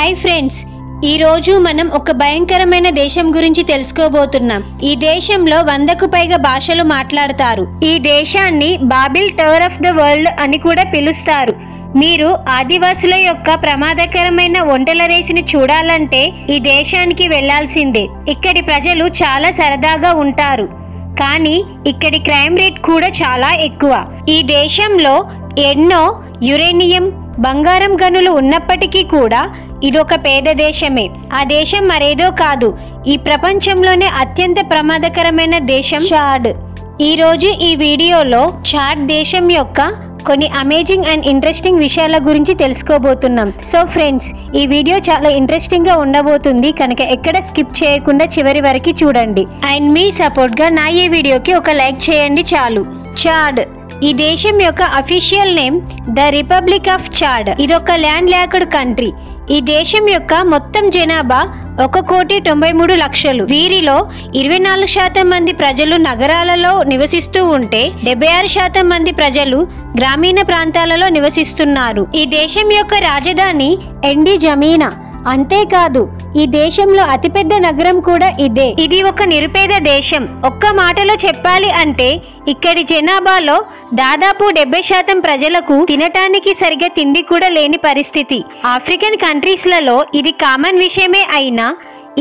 Hi friends, ఈ రోజు మనం ఒక భయంకరమైన దేశం గురించి తెలుసుకోబోతున్నాం. ఈ దేశంలో 100కు పైగా భాషలు మాట్లాడతారు. ఈ దేశాన్ని Babel tower of the world అని కూడా పిలుస్తారు. మీరు ఆదివాసుల యొక్క ప్రమాదకరమైన ఒంటెల రేసుని చూడాలంటే ఈ దేశానికి వెళ్లాల్సిందే. ఇక్కడి ప్రజలు చాలా సరదాగా ఉంటారు, కానీ ఇక్కడి క్రైమ్ రేట్ కూడా చాలా ఎక్కువ. ఈ దేశంలో ఎన్నో యురేనియం, బంగారం గనులు ఉన్నప్పటికీ కూడా ఇదొక పేద దేశమే. ఆ దేశం మరేదో కాదు, ఈ ప్రపంచంలోనే అత్యంత ప్రమాదకరమైన దేశం చాడ్. ఈరోజు ఈ వీడియోలో చాడ్ దేశం యొక్క కొన్ని అమేజింగ్ అండ్ ఇంట్రెస్టింగ్ విషయాల గురించి తెలుసుకోబోతున్నాం. సో ఫ్రెండ్స్, ఈ వీడియో చాలా ఇంట్రెస్టింగ్ గా ఉండబోతుంది కనుక ఎక్కడ స్కిప్ చేయకుండా చివరి వరకు చూడండి. అండ్ మీ సపోర్ట్ గా నా ఈ వీడియోకి ఒక లైక్ చేయండి చాలు. చాడ్ ఈ దేశం యొక్క official name the republic of Chad. ఇదొక ల్యాండ్ లాక్డ్ కంట్రీ. ఈ దేశం యొక్క మొత్తం జనాభా 1,93,00,000. వీరిలో 24% మంది ప్రజలు నగరాలలో నివసిస్తూ ఉంటే 76% మంది ప్రజలు గ్రామీణ ప్రాంతాలలో నివసిస్తున్నారు. ఈ దేశం యొక్క రాజధాని ఎండి జమీనా. అంతేకాదు, ఈ దేశంలో అతిపెద్ద నగరం కూడా ఇదే. ఇది ఒక నిరుపేద దేశం. ఒక్క మాటలో చెప్పాలి అంటే ఇక్కడి జనాభాలో దాదాపు 70% ప్రజలకు తినటానికి సరిగ్గా తిండి కూడా లేని పరిస్థితి. ఆఫ్రికన్ కంట్రీస్లలో ఇది కామన్ విషయమే అయినా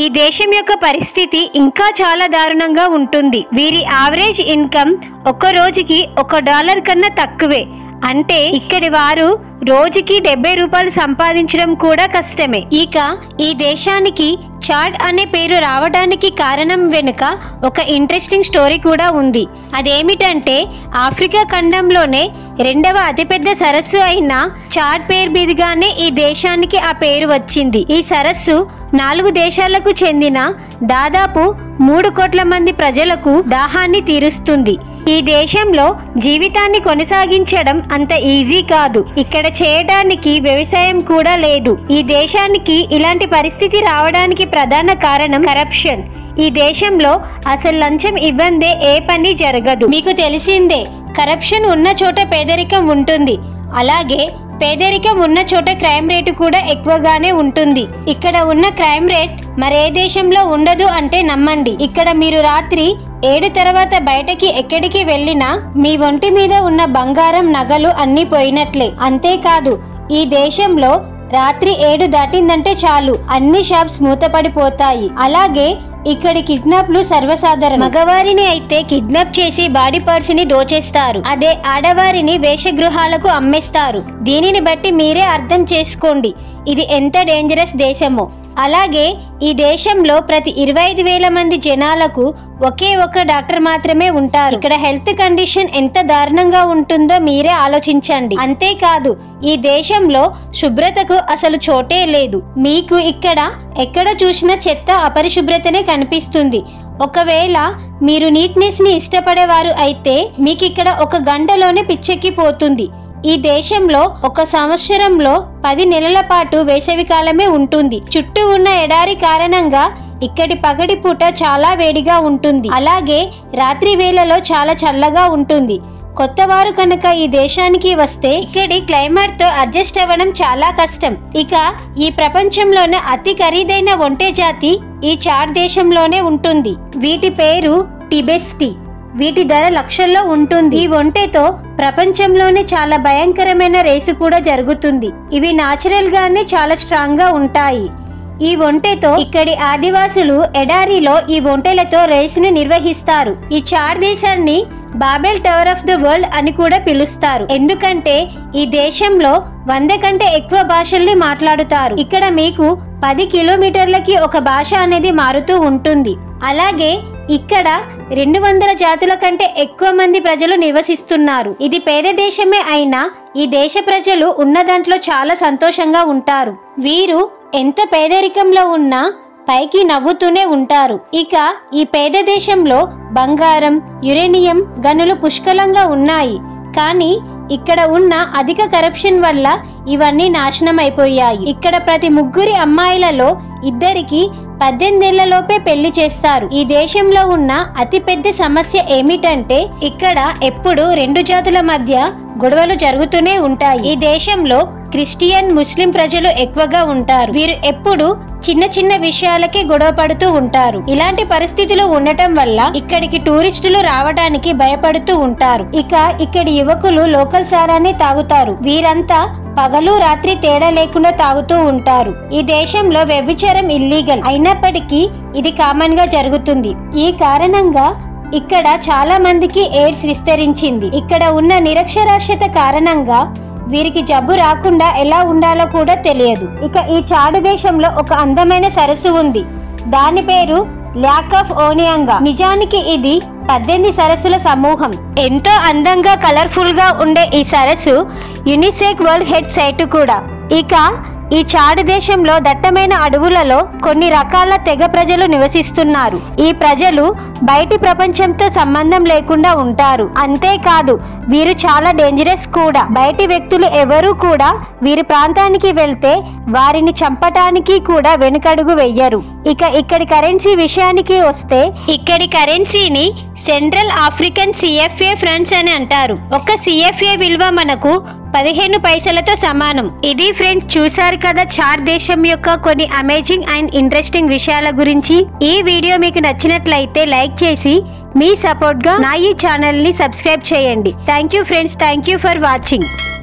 ఈ దేశం యొక్క పరిస్థితి ఇంకా చాలా దారుణంగా ఉంటుంది. వీరి యావరేజ్ ఇన్కమ్ ఒక రోజుకి $1 కన్నా తక్కువే. అంటే ఇక్కడి వారు రోజుకి 70 రూపాయలు సంపాదించడం కూడా కష్టమే. ఇక ఈ దేశానికి చాడ్ అనే పేరు రావడానికి కారణం వెనుక ఒక ఇంట్రెస్టింగ్ స్టోరీ కూడా ఉంది. అదేమిటంటే ఆఫ్రికా ఖండంలోనే 2వ అతిపెద్ద సరస్సు అయిన చాడ్ పేరు మీదుగానే ఈ దేశానికి ఆ పేరు వచ్చింది. ఈ సరస్సు 4 దేశాలకు చెందిన దాదాపు 3 కోట్ల మంది ప్రజలకు దాహాన్ని తీరుస్తుంది. ఈ దేశంలో జీవితాన్ని కొనసాగించడం అంత ఈజీ కాదు. ఇక్కడ చేయడానికి వ్యవసాయం కూడా లేదు. ఈ దేశానికి ఇలాంటి పరిస్థితి రావడానికి ప్రధాన కారణం కరప్షన్. ఈ దేశంలో అసలు లంచం ఇవ్వందే ఏ పని జరగదు. మీకు తెలిసిందే, కరప్షన్ ఉన్న చోట పేదరికం ఉంటుంది. అలాగే పేదరికం ఉన్న చోట క్రైమ్ రేటు కూడా ఎక్కువగానే ఉంటుంది. ఇక్కడ ఉన్న క్రైమ్ రేట్ మరే దేశంలో ఉండదు అంటే నమ్మండి. ఇక్కడ మీరు రాత్రి 7 తర్వాత బయటకి ఎక్కడికి వెళ్ళినా మీ ఒంటి మీద ఉన్న బంగారం, నగలు అన్నీ పోయినట్లే. అంతేకాదు, ఈ దేశంలో రాత్రి 7 దాటిందంటే చాలు అన్ని షాప్స్ మూతపడిపోతాయి. అలాగే ఇక్కడి కిడ్నాప్లు సర్వసాధారణం. మగవారిని అయితే కిడ్నాప్ చేసి బాడీ పార్ట్స్ ని దోచేస్తారు. అదే ఆడవారిని వేషగృహాలకు అమ్మేస్తారు. దీనిని బట్టి మీరే అర్థం చేసుకోండి ఇది ఎంత డేంజరస్ దేశమో. అలాగే ఈ దేశంలో ప్రతి 25,000 మంది జనాలకు ఒకే ఒక డాక్టర్ మాత్రమే ఉంటారు. ఇక్కడ హెల్త్ కండిషన్ ఎంత దారుణంగా ఉంటుందో మీరే ఆలోచించండి. అంతేకాదు, ఈ దేశంలో శుభ్రతకు అసలు చోటే లేదు. మీకు ఇక్కడ ఎక్కడ చూసినా చెత్త, అపరిశుభ్రతనే కనిపిస్తుంది. ఒకవేళ మీరు నీట్నెస్ ని ఇష్టపడేవారు అయితే మీకు ఇక్కడ 1 గంటలోనే పిచ్చెక్కిపోతుంది. ఈ దేశంలో 1 సంవత్సరంలో 10 నెలల పాటు వేసవికాలమే ఉంటుంది. చుట్టూ ఉన్న ఎడారి కారణంగా ఇక్కడి పగటిపూట చాలా వేడిగా ఉంటుంది. అలాగే రాత్రి వేళలో చాలా చల్లగా ఉంటుంది. కొత్తవారు కనుక ఈ దేశానికి వస్తే ఇక్కడి క్లైమేట్ తో అడ్జస్ట్ అవ్వడం చాలా కష్టం. ఇక ఈ ప్రపంచంలోనే అతి ఖరీదైన ఒంటె జాతి ఈ చాడ్ దేశంలోనే ఉంటుంది. వీటి పేరు టిబెట్స్. వీటి ధర లక్షల్లో ఉంటుంది. ఈ ఒంటెతో ప్రపంచంలోనే చాలా భయంకరమైన రేసు కూడా జరుగుతుంది. ఇవి నాచురల్ గానే చాలా స్ట్రాంగ్ గా ఉంటాయి. ఈ ఒంటెతో ఇక్కడి ఆదివాసులు ఎడారిలో ఈ ఒంటెలతో రేసును నిర్వహిస్తారు. ఈ చాడ్ దేశాన్ని Babel tower of the world అని కూడా పిలుస్తారు. ఎందుకంటే ఈ దేశంలో 100 కంటే ఎక్కువ భాషల్ని మాట్లాడుతారు. ఇక్కడ మీకు 10 కిలోమీటర్లకి ఒక భాష అనేది మారుతూ ఉంటుంది. అలాగే ఇక్కడ 200 జాతుల కంటే ఎక్కువ మంది ప్రజలు నివసిస్తున్నారు. ఇది పేద దేశమే అయినా ఈ దేశ ప్రజలు ఉన్న దాంట్లో చాలా సంతోషంగా ఉంటారు. వీరు ఎంత పేదరికంలో ఉన్నా పైకి నవ్వుతూనే ఉంటారు. ఇక ఈ పేద దేశంలో బంగారం, యురేనియం గనులు పుష్కలంగా ఉన్నాయి. కానీ ఇక్కడ ఉన్న అధిక కరప్షన్ వల్ల ఇవన్నీ నాశనం అయిపోయాయి. ఇక్కడ ప్రతి 3 అమ్మాయిలలో 2కి 18 ఏళ్లలోపే పెళ్లి చేస్తారు. ఈ దేశంలో ఉన్న అతిపెద్ద సమస్య ఏమిటంటే ఇక్కడ ఎప్పుడు 2 జాతుల మధ్య గొడవలు జరుగుతూనే ఉంటాయి. ఈ దేశంలో క్రిస్టియన్, ముస్లిం ప్రజలు ఎక్కువగా ఉంటారు. వీరు ఎప్పుడు చిన్న చిన్న విషయాలకే గొడవ పడుతూ ఉంటారు. ఇలాంటి పరిస్థితులు ఉండటం వల్ల ఇక్కడికి టూరిస్టులు రావడానికి భయపడుతూ ఉంటారు. ఇక ఇక్కడి యువకులు లోకల్ సారాన్ని తాగుతారు. వీరంతా పగలు రాత్రి తేడా లేకుండా తాగుతూ ఉంటారు. ఈ దేశంలో వ్యభిచారం ఇల్లీగల్ అయినప్పటికీ ఇది కామన్ గా జరుగుతుంది. ఈ కారణంగా ఇక్కడ చాలా మందికి ఎయిడ్స్ విస్తరించింది. ఇక్కడ ఉన్న నిరక్షరాస్యత కారణంగా వీరికి జబ్బు రాకుండా ఎలా ఉండాలో కూడా తెలియదు. ఇక ఈ చాడు దేశంలో ఒక అందమైన సరస్సు ఉంది. దాని పేరు ల్యాక్ ఆఫ్ ఓనియాంగా. నిజానికి ఇది 18 సరస్సుల సమూహం. ఎంతో అందంగా కలర్ఫుల్ గా ఉండే ఈ సరస్సు యునిసెక్ వరల్డ్ హెడ్ సైట్ కూడా. ఇక ఈ చాడు దేశంలో దట్టమైన అడవులలో కొన్ని రకాల తెగ ప్రజలు నివసిస్తున్నారు. ఈ ప్రజలు బయటి ప్రపంచంతో సంబంధం లేకుండా ఉంటారు. అంతేకాదు వీరు చాలా డేంజరస్ కూడా. బయటి వ్యక్తులు ఎవరూ కూడా వీరి ప్రాంతానికి వెళ్తే వారిని చంపటానికి కూడా వెనుకడుగు వెయ్యరు. ఇక ఇక్కడి కరెన్సీ విషయానికి వస్తే ఇక్కడి కరెన్సీని సెంట్రల్ ఆఫ్రికన్ CFA ఫ్రాన్స్ అని అంటారు. ఒక CFA విలువ మనకు 15 పైసలతో సమానం. ఇది ఫ్రెండ్స్, చూసారు కదా చాడ్ దేశం యొక్క కొన్ని అమేజింగ్ అండ్ ఇంట్రెస్టింగ్ విషయాల గురించి. ఈ వీడియో మీకు నచ్చినట్లయితే లైక్ చేసి మీ సపోర్ట్ గా నా ఈ ఛానల్ ని సబ్స్క్రైబ్ చేయండి. Thank you friends, thank you for watching.